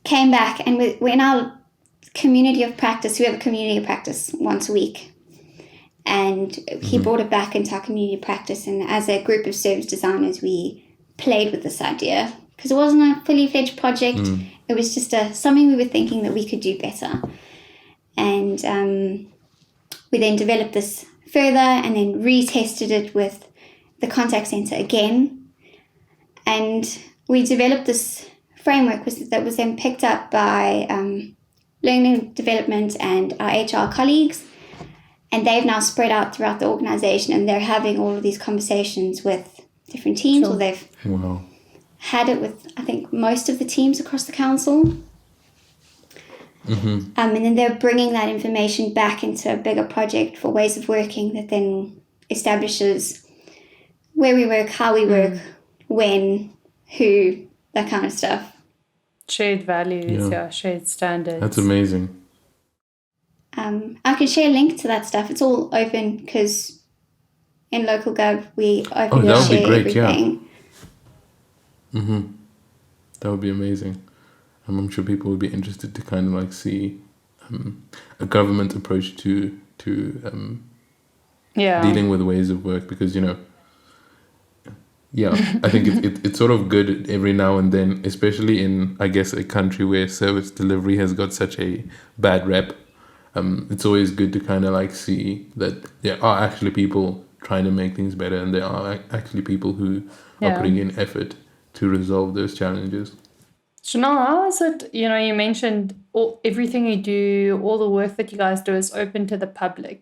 Came back, and we're in our community of practice. We have a community of practice once a week. And he brought it back into our community of practice. And as a group of service designers, we played with this idea. Because it wasn't a fully fledged project. It was just something we were thinking that we could do better. And we then developed this further and then retested it with the contact center again. And we developed this framework that was then picked up by learning and development and our HR colleagues. And they've now spread out throughout the organization, and they're having all of these conversations with different teams, or they've had it with, I think, most of the teams across the council. And then they're bringing that information back into a bigger project for ways of working that then establishes where we work, how we work, when, who, that kind of stuff. Shared values, shared standards. That's amazing. I can share a link to that stuff. It's all open because in local gov we openly share everything. That would be amazing. I'm sure people would be interested to kind of see a government approach to dealing with ways of work, because I think it's sort of good every now and then, especially in, I guess, a country where service delivery has got such a bad rep. It's always good to kind of see that there are actually people trying to make things better, and there are actually people who are Yeah. putting in effort to resolve those challenges. Chanel, how is it, you mentioned everything you do, all the work that you guys do is open to the public.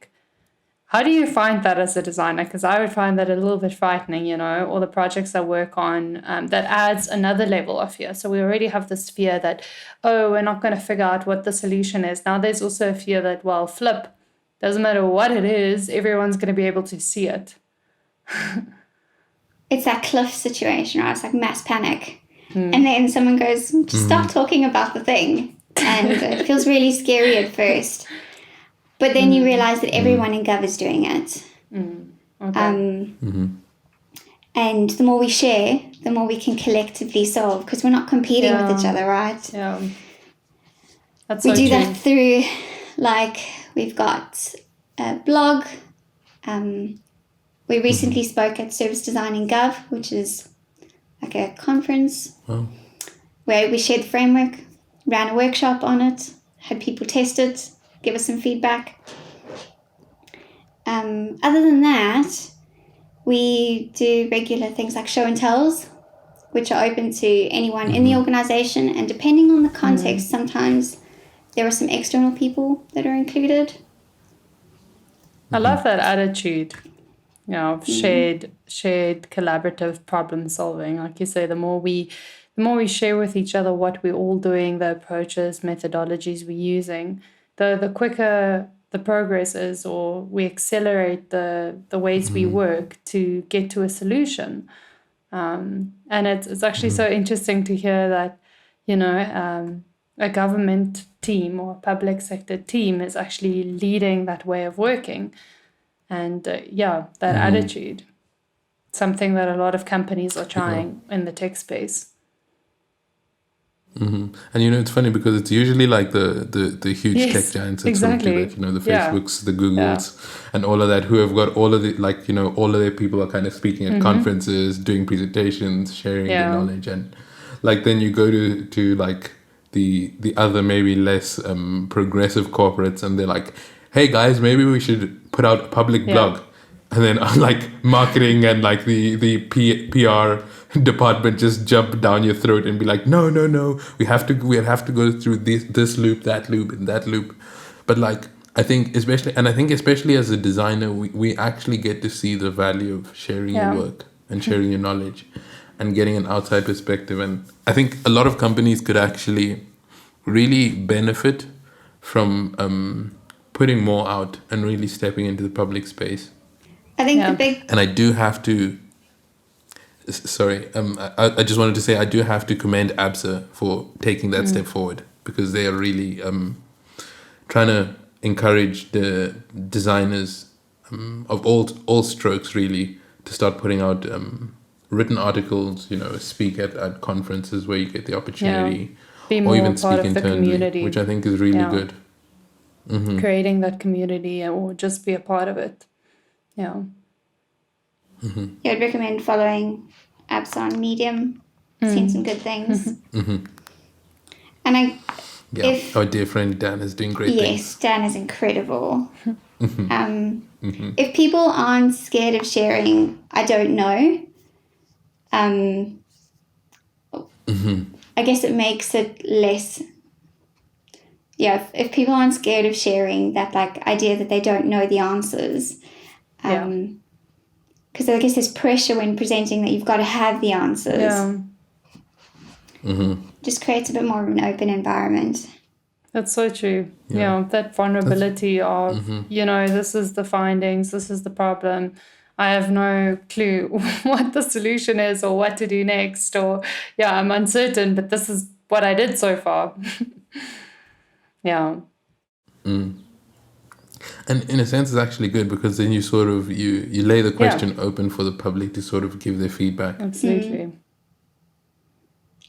How do you find that as a designer? Because I would find that a little bit frightening, all the projects I work on, that adds another level of fear. So we already have this fear that, oh, we're not going to figure out what the solution is. Now there's also a fear that, well, flip, doesn't matter what it is, everyone's going to be able to see it. It's that cliff situation, right? It's like mass panic. And then someone goes, just stop talking about the thing. And it feels really scary at first. But then you realize that everyone in Gov is doing it. Okay. And the more we share, the more we can collectively solve, because we're not competing with each other, right? Yeah. That's We so do true. that through, we've got a blog. We recently spoke at Service Design in Gov, which is like a conference where we shared the framework, ran a workshop on it, had people test it, give us some feedback. Other than that, we do regular things like show and tells, which are open to anyone in the organisation. And depending on the context, sometimes there are some external people that are included. I love that attitude, of shared collaborative problem solving. Like you say, the more we share with each other what we're all doing, the approaches, methodologies we're using, the quicker the progress is, or we accelerate the ways we work to get to a solution. And it's actually so interesting to hear that, a government team or a public sector team is actually leading that way of working. And that attitude, something that a lot of companies are trying in the tech space. And it's funny because it's usually like the huge tech giants that sort of do that, the Facebooks, the Googles, and all of that, who have got all of the, all of their people are kind of speaking at conferences, doing presentations, sharing their knowledge. And then you go to like the other maybe less progressive corporates, and they're like, hey guys, maybe we should put out a public blog. And then marketing and the PR department just jump down your throat and be like, no, we have to go through this loop, that loop, and that loop. But I think especially as a designer, we actually get to see the value of sharing your work and sharing your knowledge and getting an outside perspective. And I think a lot of companies could actually really benefit from putting more out and really stepping into the public space. I think the big... And I do have to... Sorry, I just wanted to say I do have to commend ABSA for taking that step forward, because they are really trying to encourage the designers of all strokes, really, to start putting out written articles, speak at conferences where you get the opportunity, be or more even part speak of the internally, community, which I think is really good. Creating that community, or just be a part of it. Yeah. Yeah, I'd recommend following apps on Medium. Seen some good things. And our dear friend Dan is doing great things. Yes, Dan is incredible. If people aren't scared of sharing, I don't know. I guess it makes it less... Yeah, if people aren't scared of sharing that idea that they don't know the answers... Because I guess there's pressure when presenting that you've got to have the answers. Yeah. Just creates a bit more of an open environment. That's so true. That vulnerability of, this is the findings, this is the problem. I have no clue what the solution is or what to do next. Or, I'm uncertain, but this is what I did so far. And in a sense, it's actually good, because then you sort of, you lay the question open for the public to sort of give their feedback. Absolutely.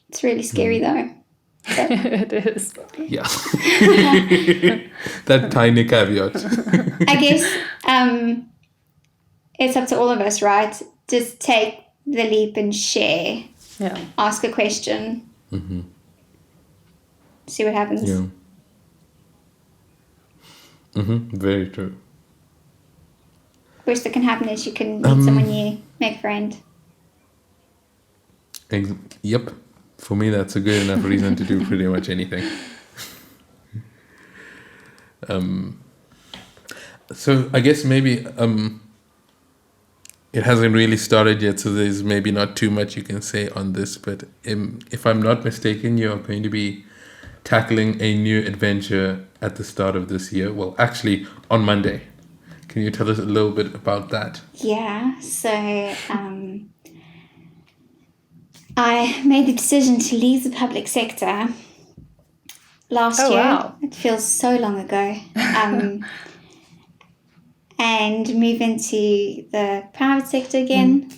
It's really scary though. It is. Yeah. That tiny caveat. I guess it's up to all of us, right? Just take the leap and share. Yeah. Ask a question. See what happens. Yeah. Very true. Worst that can happen is you can meet someone new, make a friend. Yep. For me, that's a good enough reason to do pretty much anything. So I guess maybe it hasn't really started yet, so there's maybe not too much you can say on this. But if I'm not mistaken, you're going to be tackling a new adventure at the start of this year. Well, actually, on Monday. Can you tell us a little bit about that? Yeah, so I made the decision to leave the public sector last year. Wow. It feels so long ago. And move into the private sector again.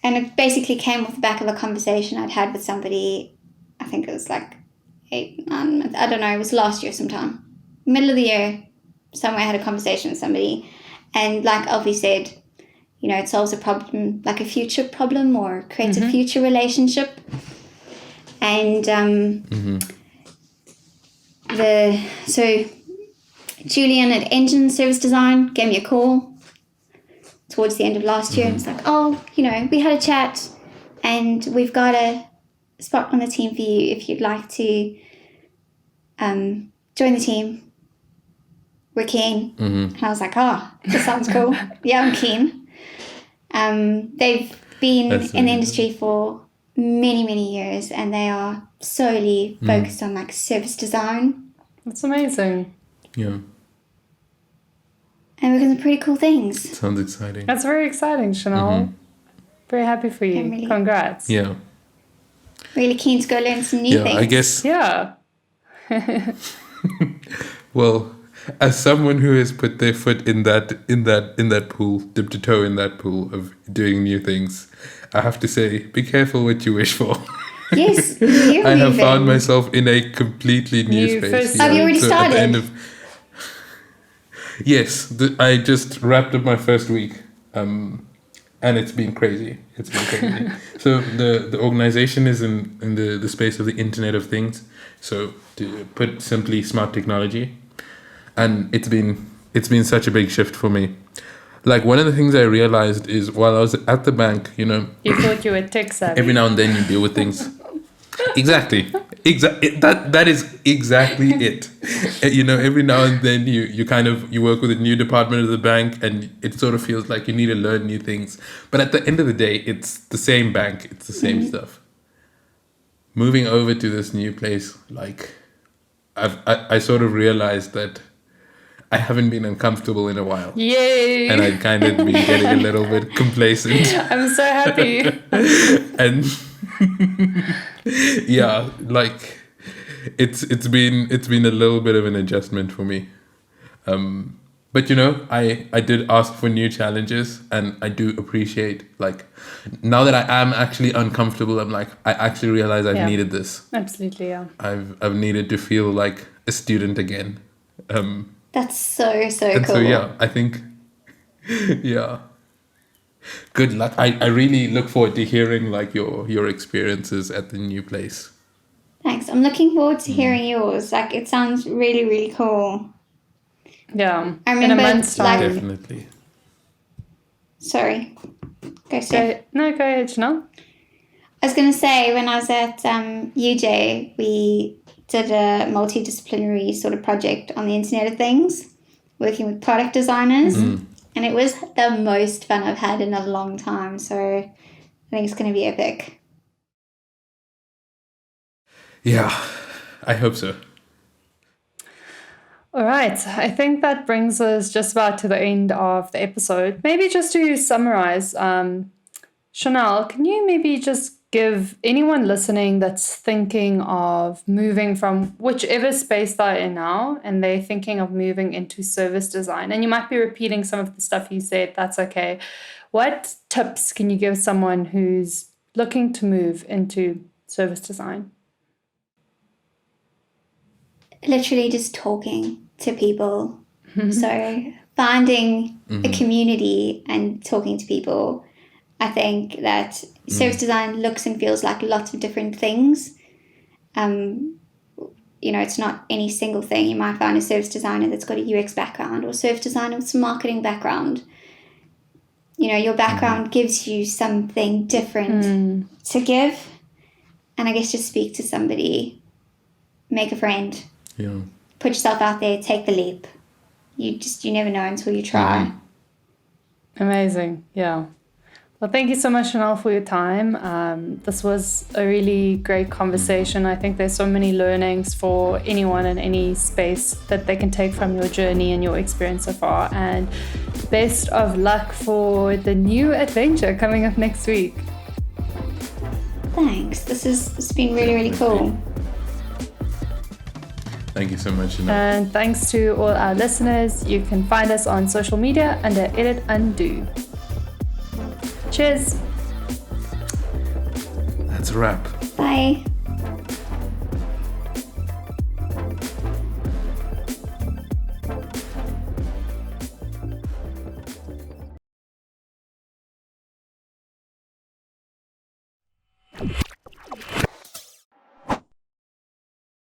And it basically came off the back of a conversation I'd had with somebody, I think it was like 8, 9 months, I don't know, it was last year sometime. Middle of the year, somewhere I had a conversation with somebody. And like Alfie said, you know, it solves a problem, like a future problem or creates a future relationship. And so Julian at Engine Service Design gave me a call towards the end of last year and it's like, oh, you know, we had a chat and we've got a spot on the team for you if you'd like to join the team. We're keen. And I was like, oh, this sounds cool. Yeah, I'm keen. They've been in the industry for many, many years and they are solely focused on like service design. That's amazing. Yeah. And we're doing some pretty cool things. Sounds exciting. That's very exciting, Chanel. Very happy for you. Really, Congrats. Yeah. really keen to go learn some new things. I guess. Yeah. Well, as someone who has put their foot in that pool, dipped a toe in that pool of doing new things, I have to say, be careful what you wish for. Yes, you're I have moving. found myself in a completely new New space. first- Have you already So at the end started? Yes, I just wrapped up my first week, and it's been crazy. So the organization is in the space of the Internet of Things. So to put simply, smart technology, and it's been such a big shift for me. Like one of the things I realized is while I was at the bank, you know, You thought you were tech savvy. every now and then you deal with things. Exactly. That is exactly it. You know, every now and then you work with a new department of the bank and it sort of feels like you need to learn new things. But at the end of the day, it's the same bank. It's the same stuff. Moving over to this new place, like I sort of realized that I haven't been uncomfortable in a while. Yay. And I'd kind of been getting a little bit complacent. I'm so happy. And yeah, like it's been a little bit of an adjustment for me. But you know, I did ask for new challenges and I do appreciate, like, now that I am actually uncomfortable, I'm like, I actually realize I've needed this. Absolutely, yeah. I've needed to feel like a student again. That's so And cool. so yeah, I think yeah. Good luck. I really look forward to hearing like your experiences at the new place. Thanks. I'm looking forward to hearing yours. Like, it sounds really, really cool. Yeah. I In a remember, month's like- time. Definitely. Sorry. Go, Steph. Go ahead, Chanel. I was going to say, when I was at UJ, we did a multidisciplinary sort of project on the Internet of Things, working with product designers. And it was the most fun I've had in a long time. So I think it's going to be epic. Yeah, I hope so. All right. I think that brings us just about to the end of the episode. Maybe just to summarize, Chanel, can you maybe just give anyone listening that's thinking of moving from whichever space they're in now and they're thinking of moving into service design, and you might be repeating some of the stuff you said, that's okay. What tips can you give someone who's looking to move into service design? Literally just talking to people. So finding a community and talking to people. I think that service design looks and feels like lots of different things. You know, it's not any single thing. You might find a service designer that's got a UX background or a service designer with some marketing background. your background gives you something different to give. And I guess just speak to somebody, make a friend, put yourself out there, take the leap. You never know until you try. Amazing. Yeah. Well, thank you so much, Chanel, for your time. This was a really great conversation. I think there's so many learnings for anyone in any space that they can take from your journey and your experience so far. And best of luck for the new adventure coming up next week. Thanks. It's been really, really cool. Thank you so much, Chanel. And thanks to all our listeners. You can find us on social media under Edit Undo. Cheers. That's a wrap. Bye.